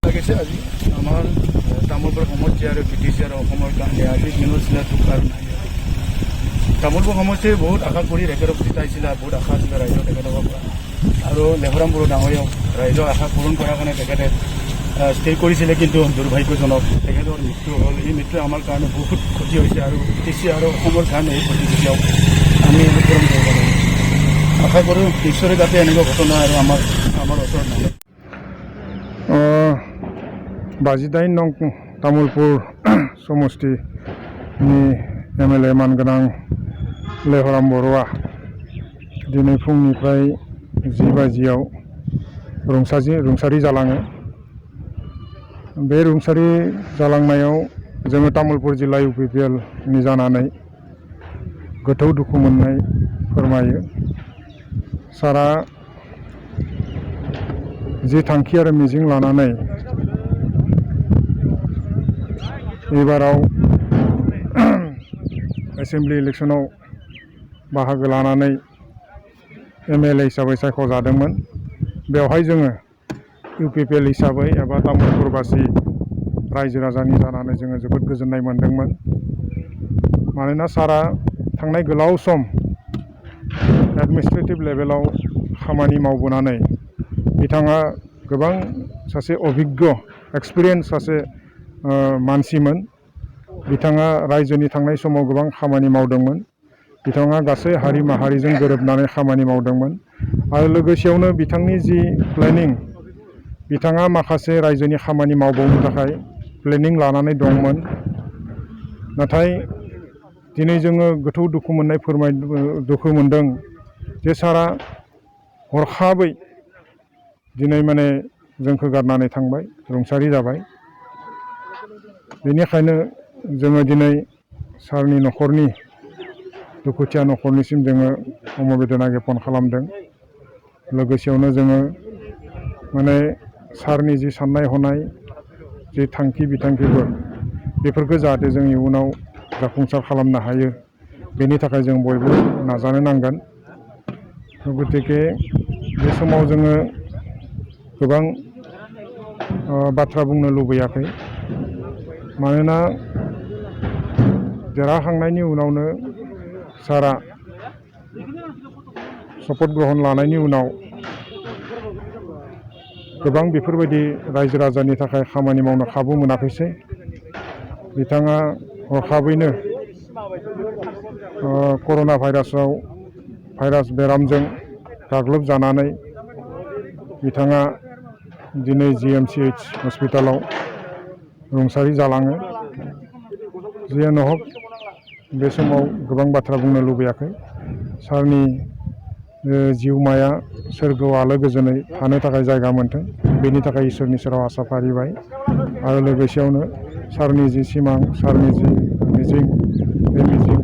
লাগিছে আজি আমাৰ তামোলপুৰ সমষ্টি আৰু BTC আৰু অসমৰ কাৰণে আজি নিউজলে দুখ আৰু নাই তামোলপুৰ সমষ্টিয়ে বহুত আশা কৰি তেখেতক জিতাইছিলে বহুত আশা আছিলে ৰাইজৰ তেখেতৰ পৰা আৰু লেহৰামপুৰ ডাঙৰীয়াও ৰাইজৰ আশা পূৰণ কৰাৰ কাৰণে তেখেতে ষ্টে কৰিছিলে কিন্তু দুৰ্ভাগ্যজনক তেখেতৰ মৃত্যু হ'ল এই মৃত্যুৱে আমাৰ কাৰণে বহুত ক্ষতি হৈছে আৰু BTC আৰু অসমৰ কাৰণে এই ক্ষতি কেতিয়াও আমি পূৰণ কৰিব লাগিব আশা কৰোঁ ঈশ্বৰে যাতে এনেকুৱা ঘটনা আৰু আমাৰ ওচৰত নাহে 28 नं तामुलपुर समष्टिनि MLA मानगोनां लेहराम बर'आ दिनै फुंनिफ्राय 10 बाजियाव रुंसारि जालाङो बे रुंसारि जालांनायाव जोङो तामुलपुर जिल्ला UPPL नि जानानै गोथौ दुखु मोननाय फोरमायो सारा जि थांखि आरो मिजिं लानानै एबाराव एसेम्बलि इलेक्शनाव बाहागो लानानै MLA हिसाबै सायख'जादोंमोन बेवहाय जोङो UPPL हिसाबै एबा तामुलपुरबासि रायजो राजानि जानानै जोङो जोबोद गोजोननाय मोनदोंमोन मानोना सारा थांनाय गोलाव सम एडमिनिस्ट्रेटिभ लेभेलाव खामानि मावबोनानै बिथाङा गोबां सासे अभिज्ञ एक्सपिरियेन्स सासे मानसिमोन बिथाङा रायजोनि थांनाय समाव गोबां खामानि मावदोंमोन बिथाङा गासै हारि माहारिजों गोरोबनानै खामानि मावदोंमोन आरो लोगोसेयावनो बिथांनि जि प्लेनिं बिथाङा माखासे रायजोनि खामानि मावबावनो थाखाय प्लेनिं लानानै दंमोन नाथाय दिनै जोङो गोथौ दुखु मोनदों जे सारा हरखाबै दिनै माने जोंखौ गारनानै थांबाय रुंसारि जाबाय बेनिखायनो जोङो दिनै सारनि न'खरनि दुखुथिया न'खरनिसिम जोङो समबेदना ज्ञापन खालामदों लोगोसेयावनो जोङो माने सारनि जि साननाय हनाय जि थांखि बिथांखिफोर बेफोरखौ जाहाथे जों इयुनाव जाफुंसार खालामनो हायो बेनि थाखाय जों बयबो नाजानो नांगोन गतिके बे समाव जोङो गोबां बाथ्रा बुंनो लुबैयाखै मानोना देरहाखांनायनि उनावनो सारा शपथ ग्रहण लानायनि उनाव गोबां बेफोरबायदि रायजो राजानि थाखाय खामानि मावनो खाबु मोनाखैसै बिथाङा हरखाबैनो कर'ना भाइरास बेरामजों गाग्लोबजानानै बिथाङा दिनै GMCH हस्पिटालाव रुंसारि जालाङो जियानो हक बे समाव गोबां बाथ्रा बुंनो लुबैयाखै सारनि जिउमाया सोरगोआव आलो गोजोनै थानो थाखाय जायगा मोनथों बेनि थाखाय इसोरनि सेराव आसा फारिबाय आरो लोगोसेयावनो सारनि जि सिमां सारनि जि मिजिं बे मिजिं